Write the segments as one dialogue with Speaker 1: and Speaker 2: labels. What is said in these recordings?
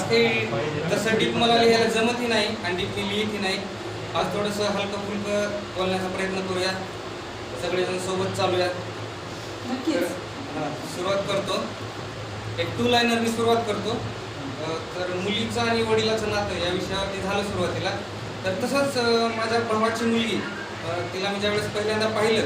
Speaker 1: काही तसं डीप मला लिहायला जमतही नाही आणि डीप मी लिहितही नाही. आज थोडंसं हलकं फुलकं बोलण्याचा प्रयत्न करूया, सगळेजण सोबत चालूयात. तर सुरुवात करतो, एक 2 लाईनर मी सुरुवात करतो. तर मुलीचं आणि वडिलाचं नातं या विषयावरती झालं सुरुवातीला. तर तसंच माझ्या भावाची मुलगी, तिला मी ज्यावेळेस पहिल्यांदा पाहिलं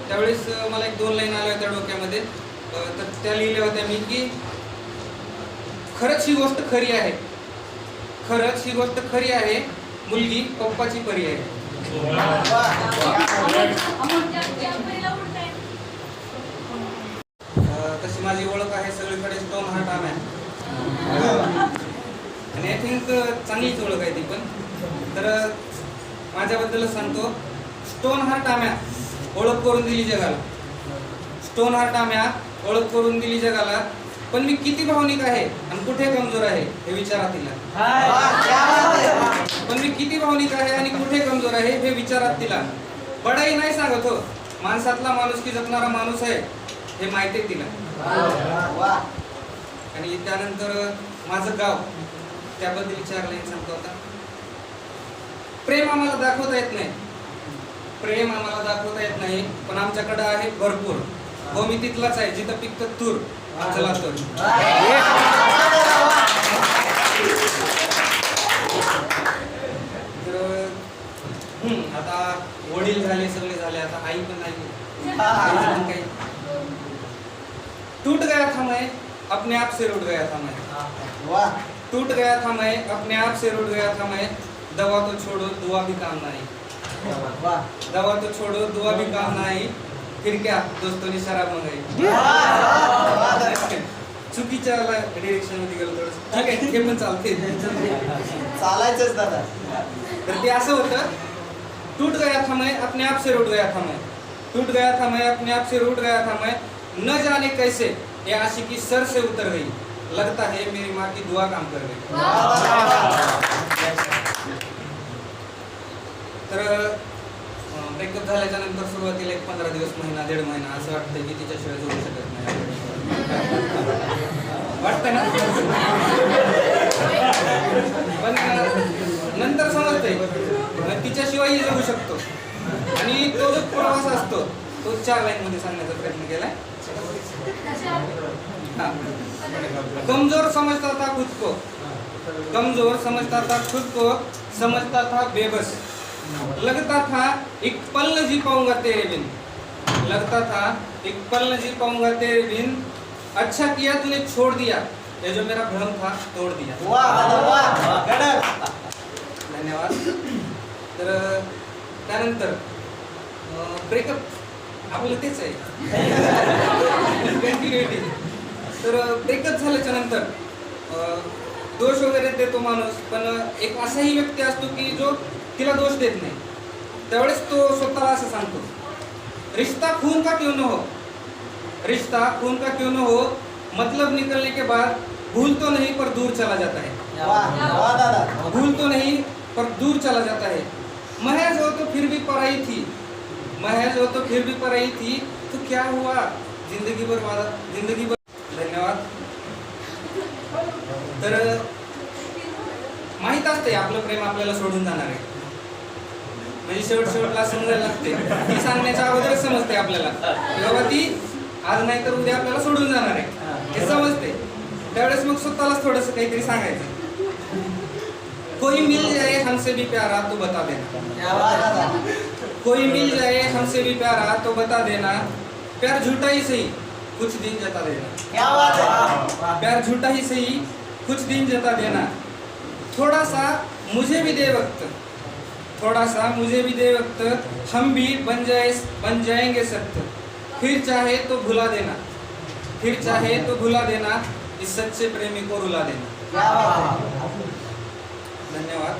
Speaker 1: त्यावेळेस मला एक 2 लाईन आल्या होत्या डोक्यामध्ये. तर त्या लिहिल्या होत्या मी की खरंच ही गोष्ट खरी आहे, खरंच ही गोष्ट खरी आहे, मुलगी पप्पाची परी आहे. तशी माझी ओळख आहे सगळीकडे स्टोन हार्ट आम्या, आणि आय थिंक चांगलीच ओळख आहे ती पण. तर माझ्याबद्दलच सांगतो, स्टोन हार्ट आम्या ओळख करून दिली जगाला, स्टोन हार्ट आम्या ओळख करून दिली जगाला. पण मी किती भावनिक आहे आणि कुठे कमजोर आहे हे विचारात तिला. पण मी किती भावनिक आहे आणि कुठे कमजोर आहे हे विचारात तिला. बडाई नाही सांगत हो, माणसातला माणूस की जपणारा माणूस आहे हे माहिती आहे तिला. आणि त्यानंतर माझं गाव, त्याबद्दल 4 लाईन सांगतो आता. प्रेम आम्हाला दाखवता येत नाही, प्रेम आम्हाला दाखवता येत नाही, पण आमच्याकडे आहे भरपूर. हो मी तिथलाच आहे जिथं पिकतं तूर. चला तर आता वडील झाले, सगळे झाले, आता आई पण नाही. टूट गया था मैं अपने आप से रूठ गया था मैं, टूट गया था मैं अपने आप से रूठ गया था मैं. दवा तो छोड़ो दुआ भी काम नहीं, दवा तो छोड़ो दुआ भी काम नहीं, फिर क्या दोस्तों ने शराब मंगाई. चुकीच्या डिरेक्शन मध्ये गेलो थोडं. ठीक आहे, हे पण चालते,
Speaker 2: चालायचंच दादा.
Speaker 1: तर ते असं होतं, टूट गया था मैं अपने आप से रूठ गया था मैं, टूट गया था मैं अपने आप से रूठ गया था मैं, न जाने कैसे ये आशिकी सर से उतर गई, लगता है मेरी माँ की दुआ काम कर गई. तर ब्रेकअप झाल्याच्या नंतर सुरुवातीला एक 15 दिवस, महिना, 1.5 महिना असं वाटतं की तिच्याशिवाय जोडू शकत नाही. वाटतं ना? पण नंतर समजतंय तिच्याशिवायही जगू शकतो. आणि तो जो प्रवास असतो तो 4 लाईन मध्ये सांगण्याचा प्रयत्न केलाय. कमजोर समझता था खुद को, कमजोर समझता था खुद को, समझता था बेबस, लगता था एक पल न जी पाऊंगा तेरे बिन, लगता था एक पल न जी पाऊंगा तेरे बिन, अच्छा किया तूने छोड़ दिया, ये जो मेरा भ्रम था तोड़ दिया. धन्यवाद. तर त्यानंतर ब्रेकअप आपलं तेच आहे, कंटिन्युटी. तर ब्रेकअप झाल्याच्या नंतर दोष वगैरे देतो माणूस, पण एक असाही व्यक्ती असतो की जो तिला दोष देत नाही. त्यावेळेस तो स्वतःला असं सांगतो, रिश्ता खून का क्यों न हो, रिश्ता खून का क्यों न हो, मतलब निकलने के बाद भूल तो नहीं पर दूर चला जाता है, भूल तो नहीं पर दूर चला जाता है. महज हो तो फिर भी पराई थी, महज हो तो फिर भी पराई थी, तो क्या हुआ जिंदगी भर, जिंदगी भर. धन्यवाद. तर माहित असते आपलं प्रेम आपल्याला सोडून जाणार आहे, म्हणजे शेवटला समजायला लागते. ती सांगण्याच्या अगोदरच समजते आपल्याला की बाबा ती आज नाही तर उद्या आपल्याला सोडून जाणार आहे, हे समजते. त्यावेळेस मग स्वतःलाच थोडंसं काहीतरी सांगायचं. कोई मिल जाए हमसे भी प्यारा तो बता देना, कोई मिल जाए हमसे भी प्यारा तो बता देना, प्यार झूठा ही सही कुछ दिन जता देना, प्यार झूठा ही सही कुछ दिन जता देना, थोड़ा सा मुझे भी दे वक्त, थोड़ा सा मुझे भी दे वक्त, हम भी बन जाएंगे सख्त, फिर चाहे तो भुला देना, फिर चाहे तो भुला देना, इस सच्चे प्रेमी को रुला देना. धन्यवाद.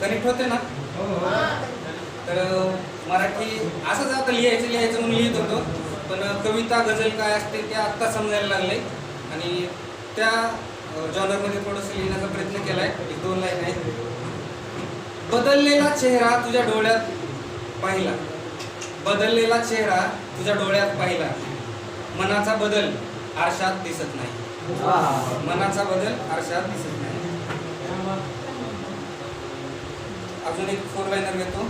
Speaker 1: कनेक्ट होते ना? तर मराठी असंच आता लिहायचं म्हणून लिहित होतो, पण कविता गझल काय असते ते आत्ता समजायला लागले आणि त्या जॉनरमध्ये थोडंसं लिहिण्याचा प्रयत्न केलाय. 1-2 लाईन आहेत. बदललेला चेहरा तुझ्या डोळ्यात पाहिला, बदललेला चेहरा तुझ्या डोळ्यात पाहिला, मनाचा बदल आरशात दिसत नाही. मनाचा बदल आरशात दिसत नाही. अजून एक 4 लाइनर घेतो.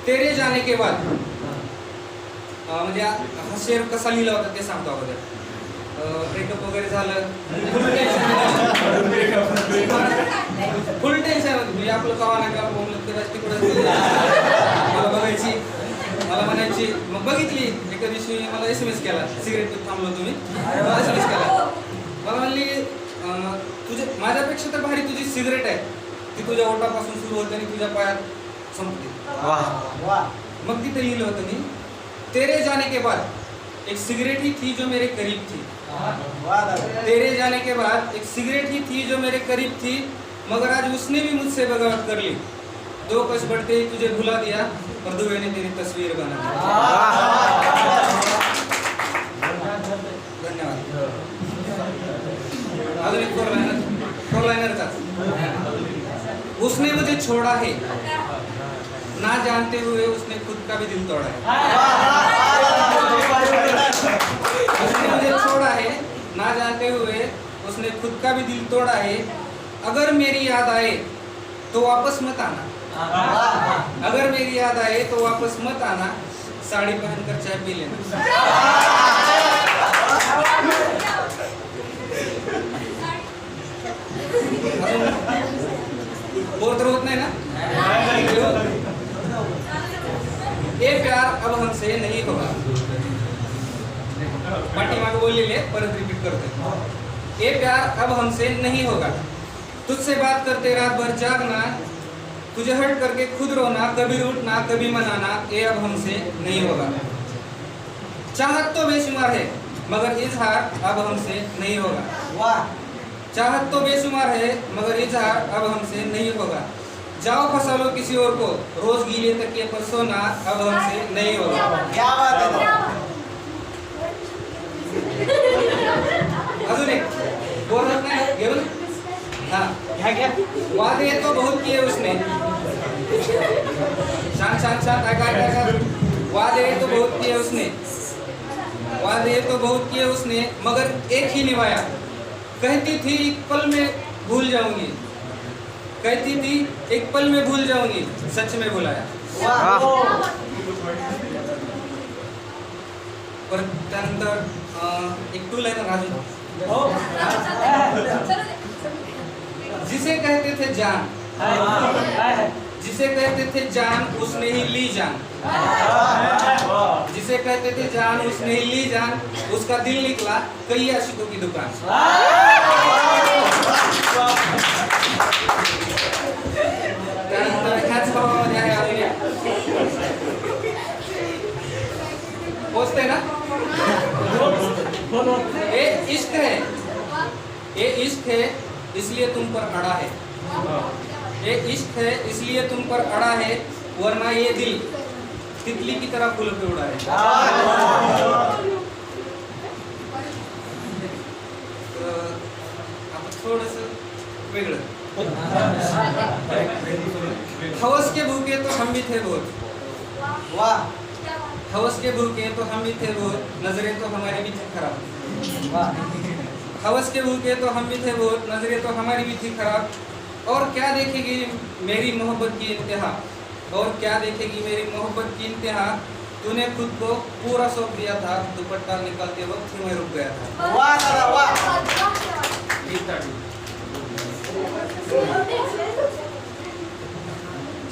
Speaker 1: तेरे जाने के बाद म्हणजे हा शेर कसा लिहिला होता ते सांगतो अगोदर. ब्रेकअप वगैरे झालं, फुल टेन्शन म्हणजे आपलं कवा ना कवा बोललं ते तिकडं मला बघायची, मला म्हणायची. मग बघितली एका दिवशी मला SMS केला, सिगरेट पीत थांबलो तुम्ही, मला SMS केला. मला म्हणली तुझे माझ्यापेक्षा तर भारी तुझी सिगरेट आहे, ती तुझ्या ओठापासून सुरू होते आणि तुझ्या पायात संपते. मग तिथे लिहिलं होतं मी, तेरे जाने के बाद एक सिगरेट ही थी जो मेरे करीब थी. तेरे जाने के बाद एक सिगरेट ही थी जो मेरे करीब थी, मगर आज उसने भी मुझसे बगावत कर ली. 2 कश बढ़ते ही तुझे भुला दिया और दुबे ने तेरी तस्वीर बना दी. धन्यवाद. अजून एक 4 लाइनर. उसने मुझे छोड़ा है ना जानते हुए उसने खुद का भी दिल तोड़ा है. उसने मुझे छोड़ा है ना जानते हुए उसने खुद का भी दिल तोड़ा है. अगर मेरी याद आए तो वापस मत आना. अगर मेरी याद आए तो वापस मत आना. साड़ी पहनकर चाय पी लेना. बोर तर होत नाही ना. ये प्यार अब हमसे नहीं होगा. पाठीमागे बोललेले परत रिपीट करते. ये प्यार अब हमसे नहीं होगा. तुझसे बात करते रात भर जागना, तुझे हट करके खुद रोना, कभी रूठना कभी मनाना, ये अब हमसे नहीं होगा. चाहत तो बेशुमार है मगर इजहार अब हमसे नहीं होगा. चाहत तो बेशुमार है मगर इजहार अब हमसे नहीं होगा. जाओ फंसा लो किसी और को, रोज गीले तकिए पर सोना अब हमसे नहीं होगा.
Speaker 2: क्या बात है.
Speaker 1: अजून एक बोल नाही घेऊन. हाँ वादे तो बहुत किए उसने. शांत शांत शांत ऐका. वादे तो बहुत किए उसने, वादे तो बहुत किए उसने, मगर एक ही निभाया. कहती थी एक पल में भूल जाऊंगी, कहती थी एक पल में भूल जाऊंगी, सच में भुलाया. परत त्यानंतर एक 2 लाइनर अजून. जिसे कहते थे जान, जिसे कहते थे जान उसने ही ली जान. जिसे कहते थे जान उसने ही ली जान. उसका दिल निकला कई आशिकों की दुकान. त्यानंतर ह्याच भावामध्ये आहे अजून. पोचते ना. ये इश्क है, ये इश्क है इसलिए तुम पर अड़ा है. ये इश्क है इसलिए तुम पर अड़ा है, वरना ये दिल तितली की तरह फूल पे उड़ा है. आपण थोडस वेगळं. हवस के भूखे तो हम भी थे बहुत. हवस के भूखे तो हम भी थे बहुत, नजरें तो हमारी भी थी खराब. हवस के भूखे तो हम भी थे बहुत, नजरें तो हमारी भी थी खराब. और क्या देखेगी मेरी मोहब्बत की इंतहा, और क्या देखेगी मेरी मोहब्बत की इंतहा. तूने खुद को पूरा सौंप दिया था, दुपट्टा निकालते वक्त ही मैं रुक गया था.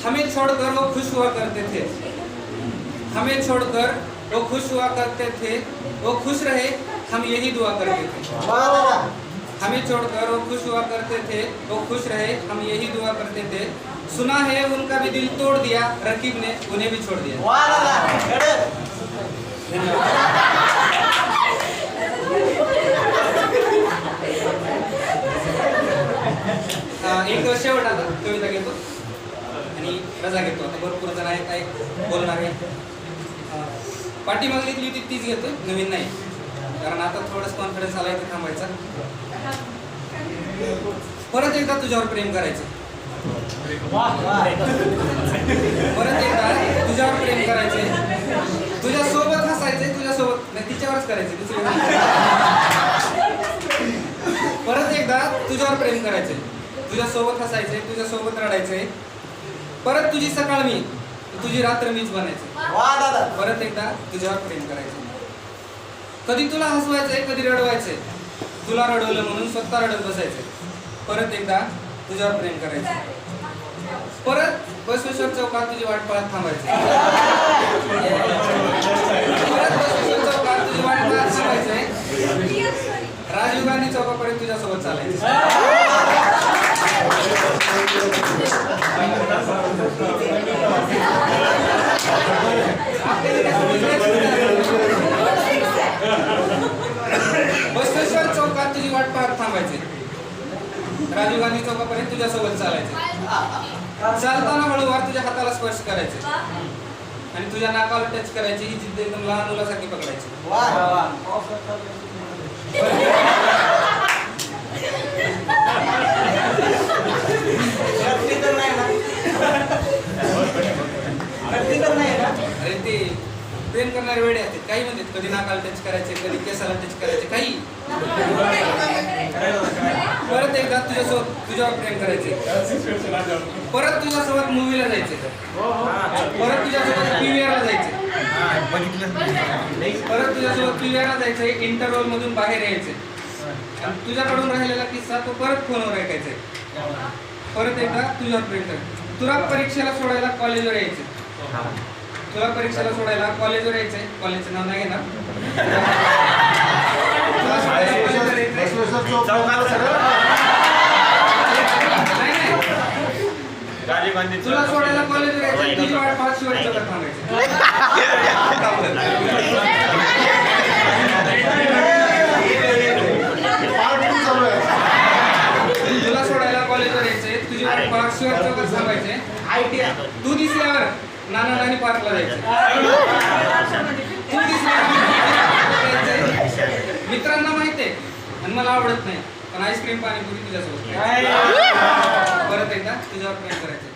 Speaker 1: हमें छोड़कर वो खुश हुआ करते थे, हमें छोड़कर वो खुश हुआ करते थे. वो खुश रहे हम यही दुआ करते थे. हमें छोड़कर वो खुश हुआ करते थे, वो खुश रहे हम यही दुआ करते थे. सुना है उनका भी दिल तोड़ दिया, रकीब ने उन्हें भी छोड़ दिया. एक शेवट आता कविता घेतो आणि रजा घेतो. आता भरपूर जण आहेत काय बोलणार आहे. पाठीमागली होती तीच घेतो, नवीन नाही, कारण आता थोडंच कॉन्फिडन्स आला इथे थांबायचा. परत एकदा तुझ्यावर प्रेम करायचं. परत एकदा तुझ्यावर प्रेम करायचे, तुझ्या सोबत हसायचे, तुझ्या सोबत नाही तिच्यावरच करायचे. दुसरी प्रेम करायचंय, तुझ्यासोबत हसायचंय, तुझ्यासोबत रडायचंय. परत तुझी सकाळ मी, तुझी रात्र मीच बनायचं.
Speaker 2: वा दादा.
Speaker 1: परत एकदा तुझ्यावर प्रेम करायचं. कधी तुला हसवायचंय, कधी रडवायचंय. तुला रडवलं म्हणून स्वतः रडत बसायचंय. परत एकदा तुझ्यावर प्रेम करायचं. परत बसवेश्वर चौकात तुझी वाट पाहत थांबायचं. परत बसवेश्वर चौकात तुझी वाट पाहत थांबायचंय. राजीव गांधी चौकापर्यंत तुझ्यासोबत चालायचं. बसवेश्वर चौकात तुझी वाट पाहत थांबायचे. राजीव गांधी चौकापर्यंत तुझ्यासोबत चालायचे. चालताना हळूवार तुझ्या हाताला स्पर्श करायचे आणि तुझ्या नाकाला टच करायची. ही जिद्द एकदम लहान मुलासारखी पकडायची.
Speaker 2: वा. करती तर नाही ना? करती तर नाही ना?
Speaker 1: अरे ते प्रेम करणारे वेडे असतात. काही म्हणतात कधी नाकाला टच करायचे, कधी केसाला टच करायचे, काही. परत एकदा तुझ्यावर प्रेम करायचे. परत तुझ्यासोबत मूवीला जायचे. परत तुझ्यासोबत पीव्हीआरला जायचे. परत तुझ्यासोबत पीव्हीआरला जायचंय. इंटरव्हल मधून बाहेर यायचे आणि तुझ्याकडून राहिलेला किस्सा तो परत फोनवर ऐकायचा. परत एकदा तुझ्यावर प्रेम करायचं. तुला परीक्षेला सोडायला कॉलेजवर यायचे. तुला परीक्षेला सोडायला कॉलेजवर यायचंय. कॉलेजचं नाव नाही घेणार. तुला सोडायला कॉलेजवर यायचंय. नाही. तुला सोडायला कॉलेजवर यायचंय. तुझी वाट पाहत शिवाय चौकात थांबायचं. तुला सोडायला कॉलेजवर यायचंय. तुझी वाट पाहत शिवाय चौकात थांबायचे. तू दिसल्यावर नाना नानी पार्कला जायचं. तू दिसल्यावर मित्रांना माहितीये आणि मला आवडत नाही पण आईस्क्रीम पाणीपुरी तुझ्यासोबत. परत एकदा तुझ्यावर प्रेम करायचं.